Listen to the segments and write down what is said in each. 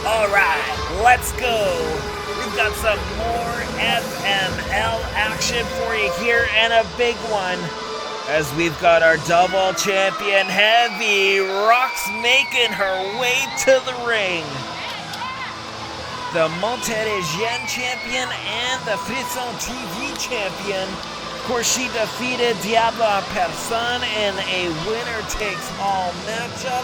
Alright, let's go. We've got some more FML action for you here, and a big one, as we've got our double champion Heavy Rox making her way to the ring. The Intergender champion and the Frisson TV champion. Of course, she defeated Diablo en person in a winner-takes-all matchup.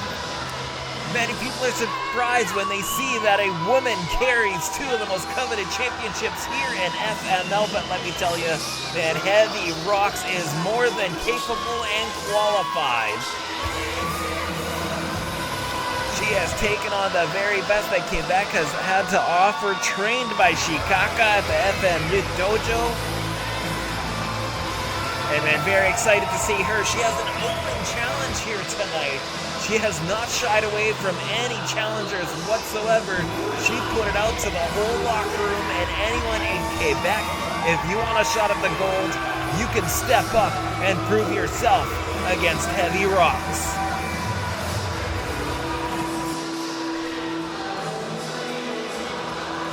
Many people are surprised when they see that a woman carries two of the most coveted championships here in FML, but let me tell you that Heavy Rox is more than capable and qualified. She has taken on the very best that Quebec has had to offer, trained by Shikaka at the FMLutte dojo. And I'm very excited to see her. She has an open challenge here tonight. She has not shied away from any challengers whatsoever. She put it out to the whole locker room and anyone in Quebec. If you want a shot at the gold, you can step up and prove yourself against Heavy Rox.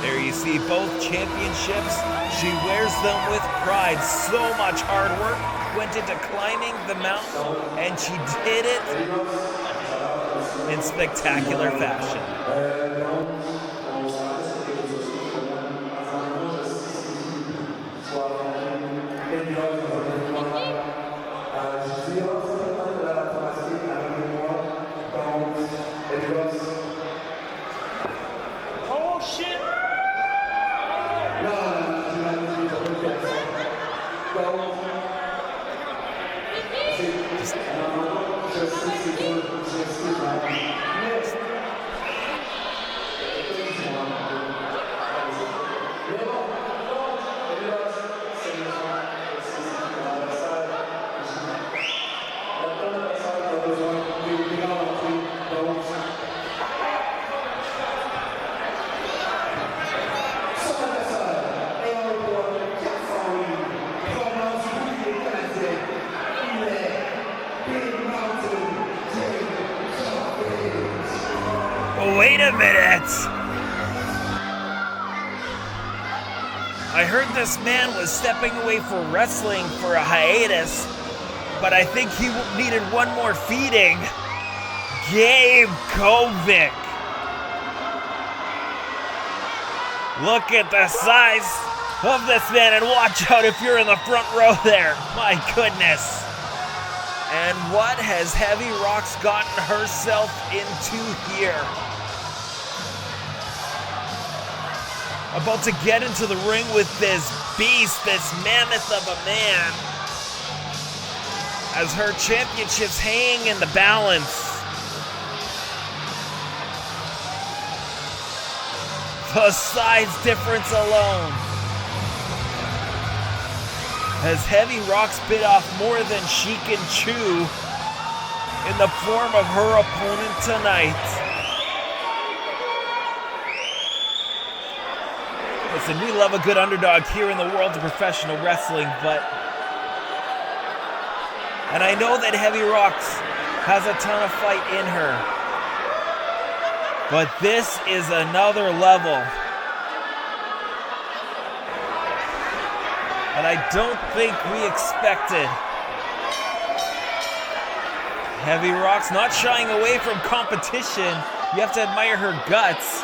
There you see both championships. She wears them with pride. So much hard work went into climbing the mountain, and she did it in spectacular fashion. Oh shit! Wait a minute! I heard this man was stepping away from wrestling for a hiatus, but I think he needed one more feeding. Gabe Caubvick. Look at the size of this man, and watch out if you're in the front row there. My goodness. And what has Heavy Rox gotten herself into here? About to get into the ring with this beast, this mammoth of a man, as her championships hang in the balance. The size difference alone has Heavy Rox bit off more than she can chew in the form of her opponent tonight. Listen, we love a good underdog here in the world of professional wrestling, and I know that Heavy Rox has a ton of fight in her, but this is another level. And I don't think we expected. Heavy Rox not shying away from competition. You have to admire her guts.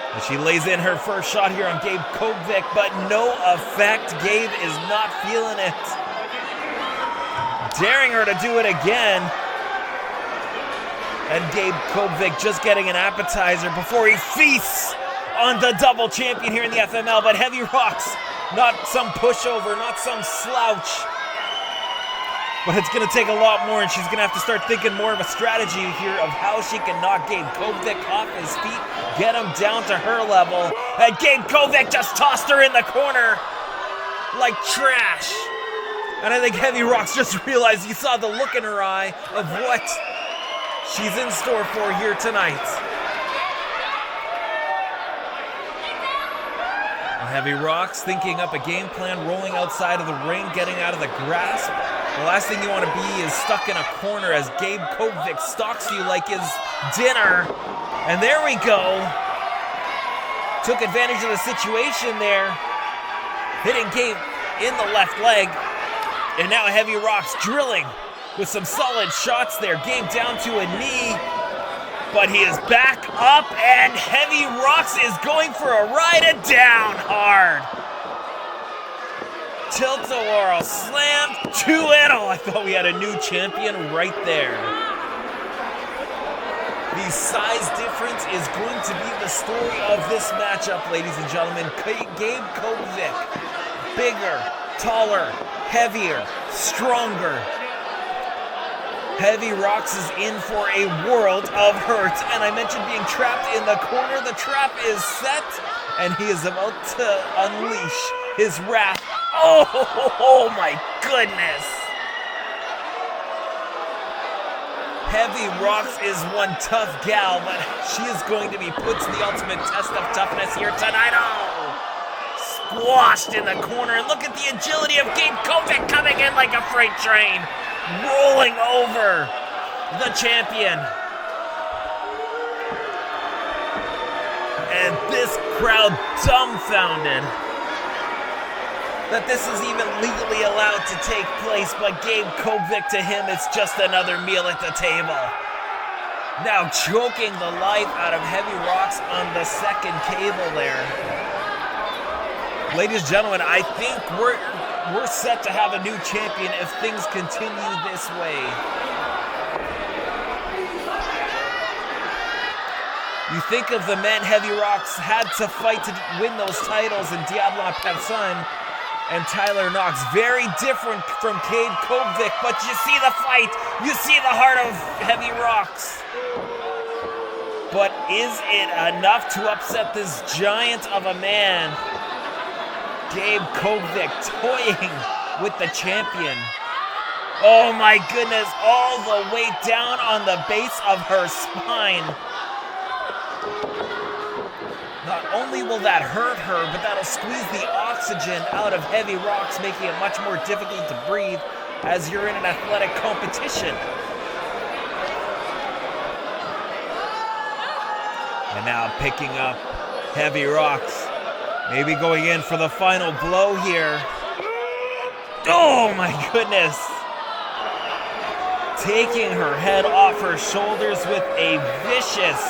And she lays in her first shot here on Gabe Caubvick, but no effect. Gabe is not feeling it. Daring her to do it again. And Gabe Caubvick just getting an appetizer before he feasts on the double champion here in the FML. But Heavy Rox, not some pushover, not some slouch. But it's going to take a lot more, and she's going to have to start thinking more of a strategy here of how she can knock Gabe Caubvick off his feet, get him down to her level. And Gabe Caubvick just tossed her in the corner like trash. And I think Heavy Rox just realized, he saw the look in her eye of what she's in store for here tonight. Heavy Rox thinking up a game plan, rolling outside of the ring, getting out of the grasp. The last thing you want to be is stuck in a corner as Gabe Caubvick stalks you like his dinner. And there we go. Took advantage of the situation there. Hitting Gabe in the left leg. And now Heavy Rox drilling with some solid shots there. Gabe down to a knee. But he is back up, and Heavy Rox is going for a ride and down hard. Tilt-a-whirl slam, 2-0. I thought we had a new champion right there. The size difference is going to be the story of this matchup, ladies and gentlemen. Gabe Caubvick, bigger, taller, heavier, stronger. Heavy Rox is in for a world of hurt. And I mentioned being trapped in the corner. The trap is set, and he is about to unleash his wrath. Oh my goodness. Heavy Rox is one tough gal, but she is going to be put to the ultimate test of toughness here tonight. Oh, squashed in the corner. And look at the agility of Gabe Caubvick coming in like a freight train, rolling over the champion. And this crowd dumbfounded that this is even legally allowed to take place, but Gabe Caubvick, to him, it's just another meal at the table. Now choking the life out of Heavy Rox on the second cable there. Ladies and gentlemen, I think we're set to have a new champion if things continue this way. You think of the men Heavy Rox had to fight to win those titles in Diablo en Personne and Tyler Knox. Very different from Gabe Caubvick, but you see the fight. You see the heart of Heavy Rox. But is it enough to upset this giant of a man? Gabe Caubvick toying with the champion. Oh my goodness, all the way down on the base of her spine. Not only will that hurt her, but that'll squeeze the oxygen out of Heavy Rox, making it much more difficult to breathe as you're in an athletic competition. And now picking up Heavy Rox. Maybe going in for the final blow here. Oh my goodness. Taking her head off her shoulders with a vicious,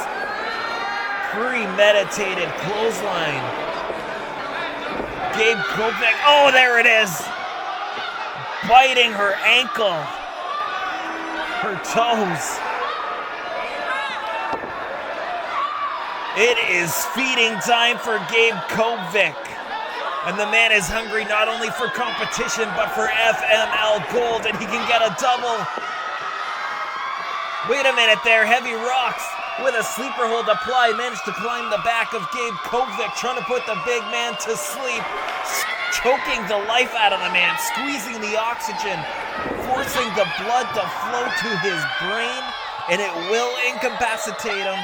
premeditated clothesline. Gabe Caubvick, oh, there it is. Biting her ankle, her toes. It is feeding time for Gabe Caubvick. And the man is hungry not only for competition, but for FML gold, and he can get a double. Wait a minute there, Heavy Rox, with a sleeper hold applied, managed to climb the back of Gabe Caubvick, trying to put the big man to sleep, choking the life out of the man, squeezing the oxygen, forcing the blood to flow to his brain, and it will incapacitate him.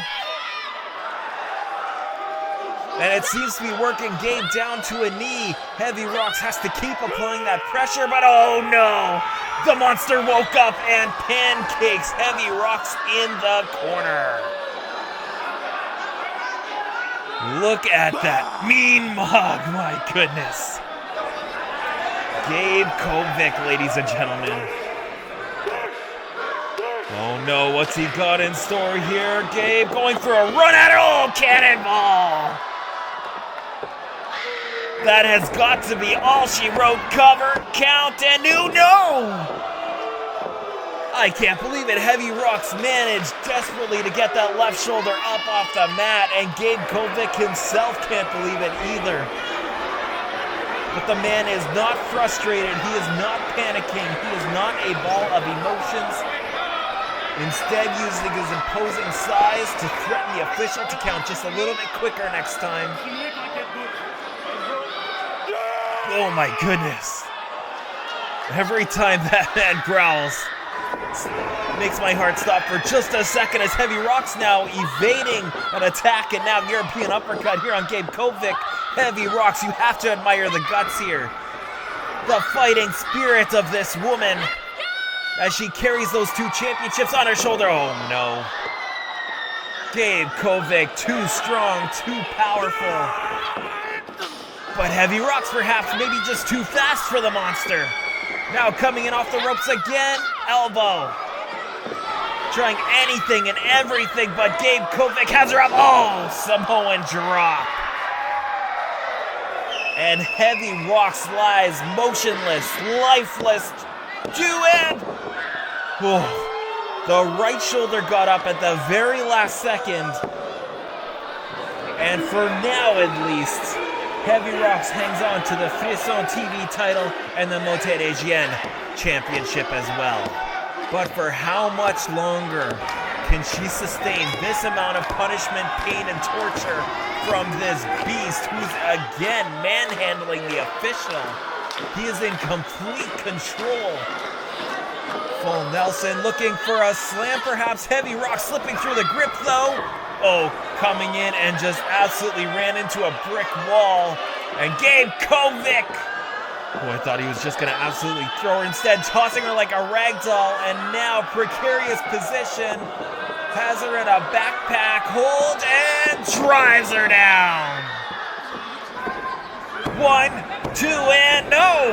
And it seems to be working. Gabe down to a knee. Heavy Rox has to keep applying that pressure, but oh no! The monster woke up and pancakes Heavy Rox in the corner. Look at that mean mug, my goodness. Gabe Caubvick, ladies and gentlemen. Oh no, what's he got in store here? Gabe going for a run at it. Oh, cannonball! That has got to be all she wrote. Cover, count, and no! I can't believe it. Heavy Rox managed desperately to get that left shoulder up off the mat, and Gabe Caubvick himself can't believe it either. But the man is not frustrated. He is not panicking. He is not a ball of emotions. Instead, using his imposing size to threaten the official to count just a little bit quicker next time. Oh my goodness. Every time that man growls, it makes my heart stop for just a second as Heavy Rox now evading an attack and now European uppercut here on Gabe Caubvick. Heavy Rox, you have to admire the guts here. The fighting spirit of this woman as she carries those two championships on her shoulder. Oh no. Gabe Caubvick, too strong, too powerful. But Heavy Rox perhaps maybe just too fast for the monster. Now coming in off the ropes again, elbow. Trying anything and everything, but Gabe Caubvick has her up. Oh, Samoan drop. And Heavy Rox lies motionless, lifeless. The right shoulder got up at the very last second. And for now at least, Heavy Rox hangs on to the Frisson TV title and the Intergender championship as well. But for how much longer can she sustain this amount of punishment, pain, and torture from this beast who's again manhandling the official? He is in complete control. Full Nelson looking for a slam, perhaps. Heavy Rox slipping through the grip though. Oh, coming in and just absolutely ran into a brick wall. And Gabe Caubvick, who I thought he was just going to absolutely throw her, instead tossing her like a rag doll. And now precarious position. Has her in a backpack hold and drives her down. 1, 2, and no!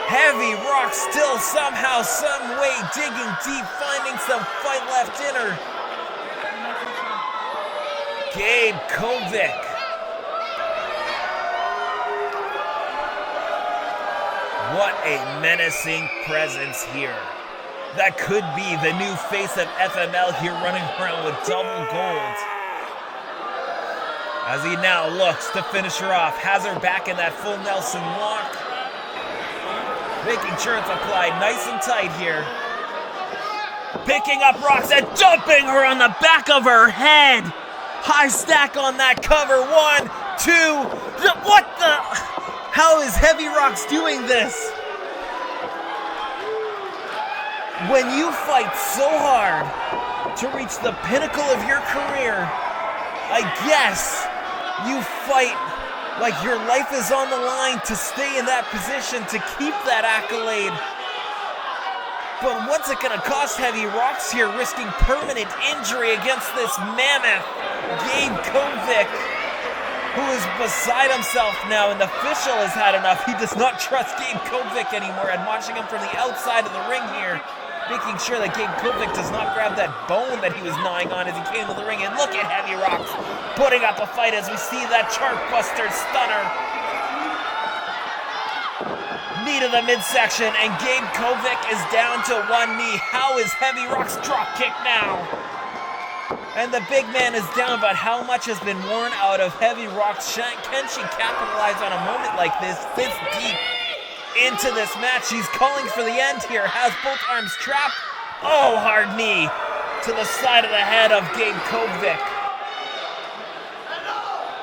Heavy Rox still somehow, some way digging deep, finding some fight left in her. Gabe Caubvick. What a menacing presence here. That could be the new face of FML here, running around with double gold. As he now looks to finish her off, has her back in that full Nelson lock. Making sure it's applied nice and tight here. Picking up Rox and dumping her on the back of her head. High stack on that cover. 1, 2. What the? How is Heavy Rox doing this? When you fight so hard to reach the pinnacle of your career, I guess you fight like your life is on the line to stay in that position, to keep that accolade. But what's it gonna cost Heavy Rox here, risking permanent injury against this mammoth, Gabe Caubvick, who is beside himself now, and the official has had enough. He does not trust Gabe Caubvick anymore, and watching him from the outside of the ring here, making sure that Gabe Caubvick does not grab that bone that he was gnawing on as he came to the ring. And look at Heavy Rox putting up a fight as we see that chartbuster stunner. Knee to the midsection, and Gabe Caubvick is down to one knee. How is Heavy Rox drop kick now? And the big man is down, but how much has been worn out of Heavy Rox? Can she capitalize on a moment like this deep into this match? She's calling for the end here, has both arms trapped. Oh, hard knee to the side of the head of Gabe Caubvick.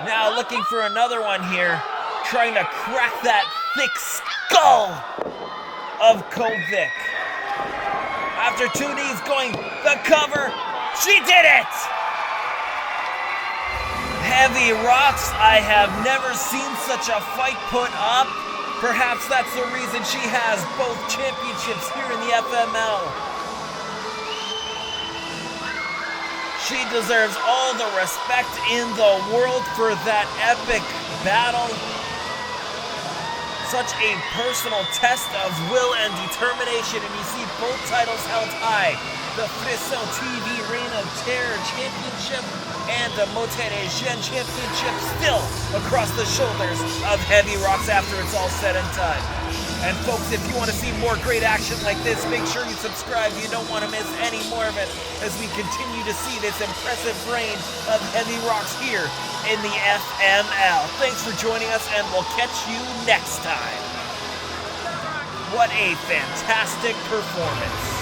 Now looking for another one here, trying to crack that thick skull of Caubvick. After 2 knees going, the cover, she did it! Heavy Rox, I have never seen such a fight put up. Perhaps that's the reason she has both championships here in the FML. She deserves all the respect in the world for that epic battle. Such a personal test of will and determination, and you see both titles held high. The Frisson TV Reign of Terror Championship and the Intergender Championship still across the shoulders of Heavy Rox after it's all said and done. And folks, if you want to see more great action like this, make sure you subscribe. You don't want to miss any more of it as we continue to see this impressive reign of Heavy Rox here in the FML. Thanks for joining us, and we'll catch you next time. What a fantastic performance.